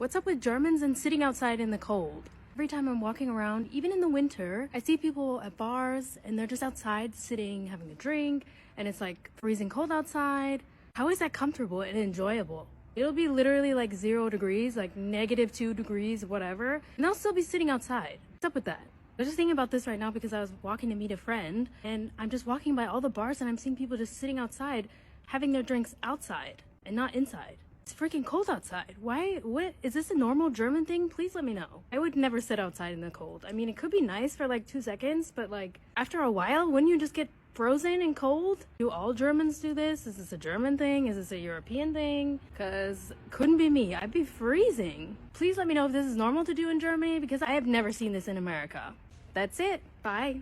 What's up with Germans and sitting outside in the cold? Every time I'm walking around, even in the winter, I see people at bars and they're just outside sitting, having a drink, and it's like freezing cold outside. How is that comfortable and enjoyable? It'll be literally like 0 degrees, like -2 degrees, whatever, and they'll still be sitting outside. What's up with that? I was just thinking about this right now because I was walking to meet a friend, and I'm just walking by all the bars and I'm seeing people just sitting outside, having their drinks outside and not inside. It's freaking cold outside. Why? What? Is this a normal German thing? Please let me know. I would never sit outside in the cold. I mean, it could be nice for like 2 seconds, but like after a while, wouldn't you just get frozen and cold? Do all Germans do this? Is this a German thing? Is this a European thing? Because couldn't be me. I'd be freezing. Please let me know if this is normal to do in Germany because I have never seen this in America. That's it. Bye.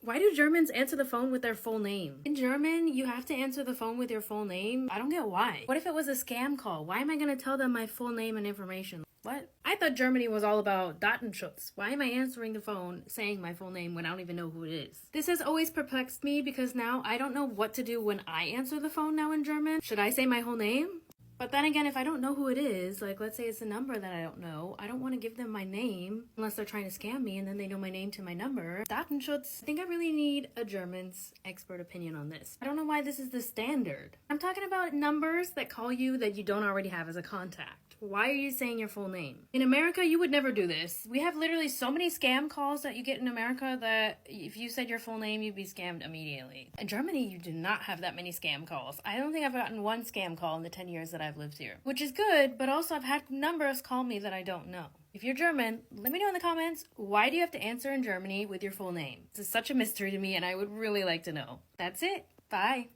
Why do Germans answer the phone with their full name? In German, you have to answer the phone with your full name. I don't get why. What if it was a scam call? Why am I going to tell them my full name and information? What? I thought Germany was all about Datenschutz. Why am I answering the phone saying my full name when I don't even know who it is? This has always perplexed me because now I don't know what to do when I answer the phone now in German. Should I say my whole name? But then again, if I don't know who it is, like let's say it's a number that I don't know, I don't want to give them my name unless they're trying to scam me and then they know my name to my number. Datenschutz. I think I really need a German's expert opinion on this. I don't know why this is the standard. I'm talking about numbers that call you that you don't already have as a contact. Why are you saying your full name? In America, you would never do this. We have literally so many scam calls that you get in America that if you said your full name, you'd be scammed immediately. In Germany, you do not have that many scam calls. I don't think I've gotten one scam call in the 10 years that I've lived here, which is good, but also I've had numbers call me that I don't know. If you're German, let me know in the comments, why do you have to answer in Germany with your full name? This is such a mystery to me and I would really like to know. That's it. Bye.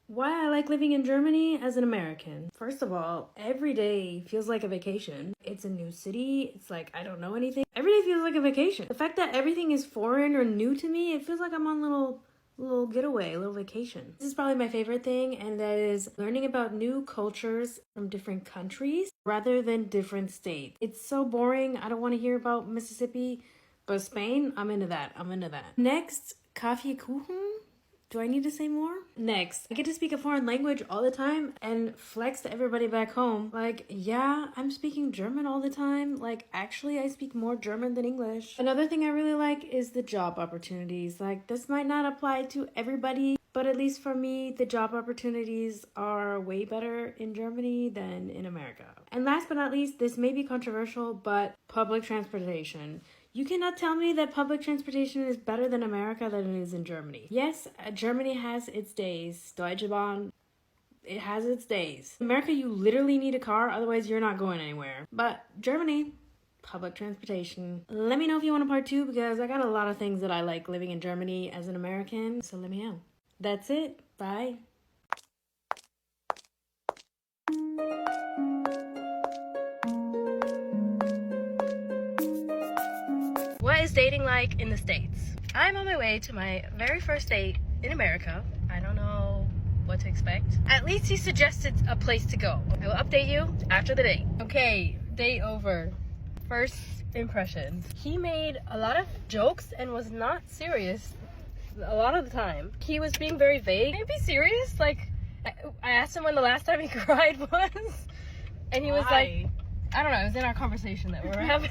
Why I like living in Germany as an American. First of all, every day feels like a vacation. It's a new city. It's like I don't know anything. Every day feels like a vacation. The fact that everything is foreign or new to me, it feels like I'm on a little getaway, a little vacation. This is probably my favorite thing, and that is learning about new cultures from different countries rather than different states. It's so boring. I don't want to hear about Mississippi, but Spain, I'm into that. Next, Kaffeekuchen. Do I need to say more? Next, I get to speak a foreign language all the time and flex to everybody back home. Like, yeah, I'm speaking German all the time. Like, actually, I speak more German than English. Another thing I really like is the job opportunities. Like, this might not apply to everybody, but at least for me, the job opportunities are way better in Germany than in America. And last but not least, this may be controversial, but public transportation. You cannot tell me that public transportation is better than America than it is in Germany. Yes, Germany has its days. Deutsche Bahn, it has its days. In America, you literally need a car, otherwise you're not going anywhere. But Germany, public transportation. Let me know if you want a part 2 because I got a lot of things that I like living in Germany as an American, so let me know. That's it. Bye. What is dating like in the States? I'm on my way to my very first date in America. I don't know what to expect. At least he suggested a place to go. I will update you after the date. Okay, date over. First impressions. He made a lot of jokes and was not serious a lot of the time. He was being very vague. Can you be serious? Like, I asked him when the last time he cried was, and he was like, I don't know, it was in our conversation that we were having.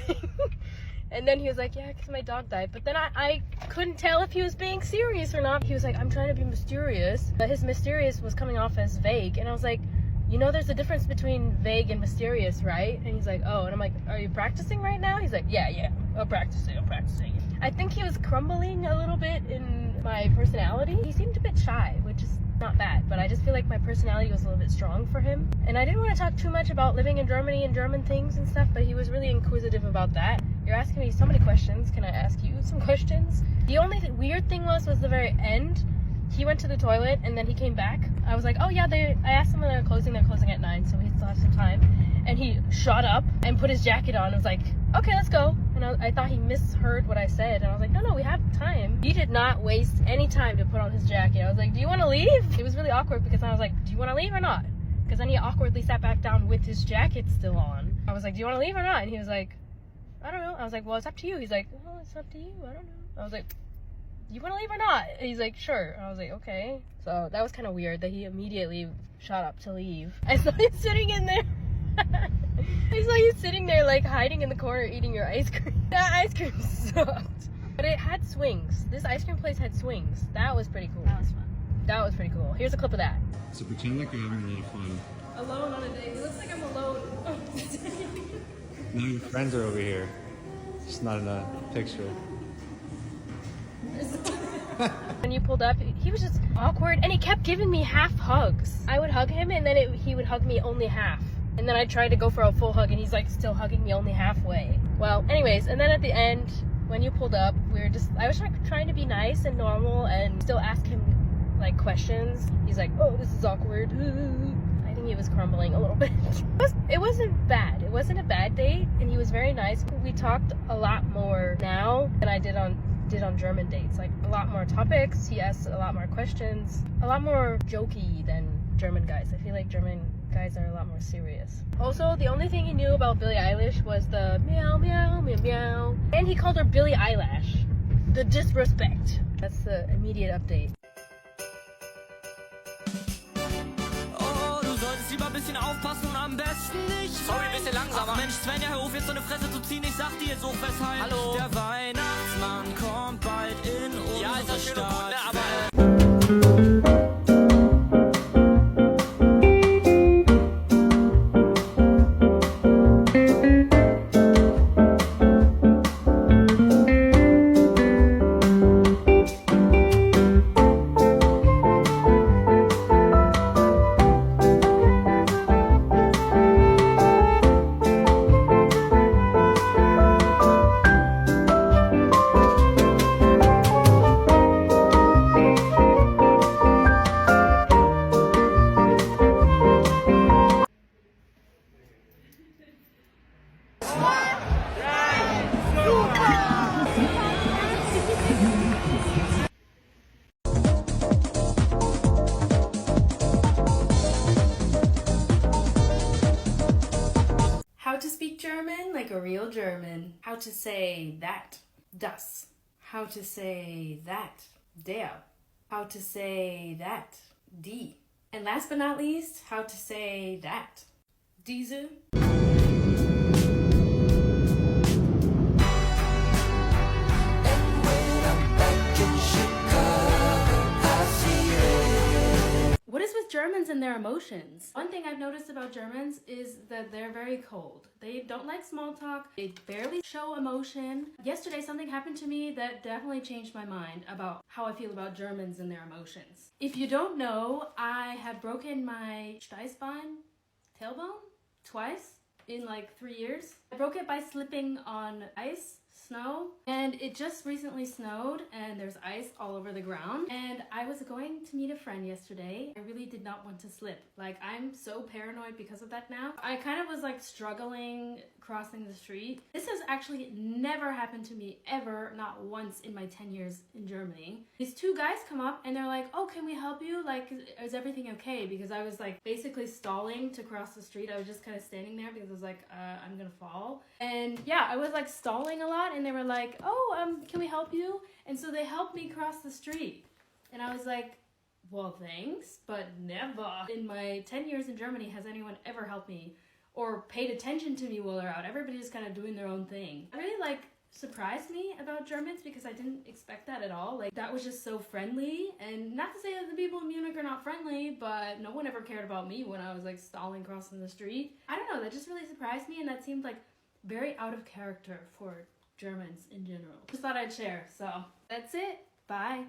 And then he was like, yeah, because my dog died. But then I couldn't tell if he was being serious or not. He was like, I'm trying to be mysterious. But his mysterious was coming off as vague. And I was like, you know, there's a difference between vague and mysterious, right? And he's like, oh. And I'm like, are you practicing right now? He's like, yeah, I'm practicing. I think he was crumbling a little bit in my personality. He seemed a bit shy, which is not bad, but I just feel like my personality was a little bit strong for him. And I didn't want to talk too much about living in Germany and German things and stuff, but he was really inquisitive about that. You're asking me so many questions. Can I ask you some questions? The only weird thing was the very end. He went to the toilet and then he came back. I was like, oh yeah, I asked them when they're closing at 9, so we still have some time. And he shot up and put his jacket on and was like, okay, let's go. And I thought he misheard what I said. And I was like, no, we have time. He did not waste any time to put on his jacket. I was like, do you want to leave? It was really awkward because I was like, do you want to leave or not? Because then he awkwardly sat back down with his jacket still on. I was like, do you want to leave or not? And he was like, I don't know. I was like, well, it's up to you. He's like, well, it's up to you. I don't know. I was like, you want to leave or not? And he's like, sure. I was like, okay. So that was kind of weird that he immediately shot up to leave. I saw him sitting in there. I saw you sitting there like hiding in the corner eating your ice cream. That ice cream sucked. But it had swings. This ice cream place had swings. That was pretty cool. That was fun. That was pretty cool. Here's a clip of that. So pretend like you're having a lot of fun. Alone on a date. It looks like I'm alone. Now your friends are over here. Just not in a picture. When you pulled up, he was just awkward and he kept giving me half hugs. I would hug him and then he would hug me only half. And then I tried to go for a full hug and he's like still hugging me only halfway. Well, anyways, and then at the end, when you pulled up, I was like trying to be nice and normal and still ask him like questions. He's like, oh, this is awkward. I think he was crumbling a little bit. It wasn't bad. It wasn't a bad date and he was very nice. We talked a lot more now than I did on German dates. Like a lot more topics. He asked a lot more questions. A lot more jokey than German guys. I feel like German guys are a lot more serious. Also, the only thing he knew about Billie Eilish was the meow meow meow meow. And he called her Billie Eyelash. The disrespect. That's the immediate update. Lieber ein bisschen aufpassen und am besten nicht. Sorry, ein bisschen langsamer. Ach Mensch, Svenja, hör auf jetzt so eine Fresse zu ziehen. Ich sag dir jetzt auch weshalb. Hallo. Der Weihnachtsmann kommt bald in unsere Stadt. How to speak German like a real German. How to say that, das. How to say that, der. How to say that, die. And last but not least, how to say that, diese. What is with Germans and their emotions? One thing I've noticed about Germans is that they're very cold. They don't like small talk. They barely show emotion. Yesterday something happened to me that definitely changed my mind about how I feel about Germans and their emotions. If you don't know, I have broken my Steißbein, tailbone, twice in like 3 years. I broke it by slipping on ice, snow, and it just recently snowed and there's ice all over the ground. And I was going to meet a friend yesterday. I really did not want to slip. Like, I'm so paranoid because of that now. I kind of was like struggling crossing the street. This has actually never happened to me ever, not once in my 10 years in Germany. These two guys come up and they're like, oh, can we help you? Like, is everything okay? Because I was like basically stalling to cross the street. I was just kind of standing there because I was like, I'm gonna fall. And yeah, I was like stalling a lot and they were like, oh, can we help you? And so they helped me cross the street. And I was like, well, thanks, but never in my 10 years in Germany has anyone ever helped me or paid attention to me while they're out. Everybody's kind of doing their own thing. It really like surprised me about Germans because I didn't expect that at all. Like, that was just so friendly. And not to say that the people in Munich are not friendly, but no one ever cared about me when I was like stalling crossing the street. I don't know, that just really surprised me, and that seemed like very out of character for Germans in general. Just thought I'd share. So that's it. Bye.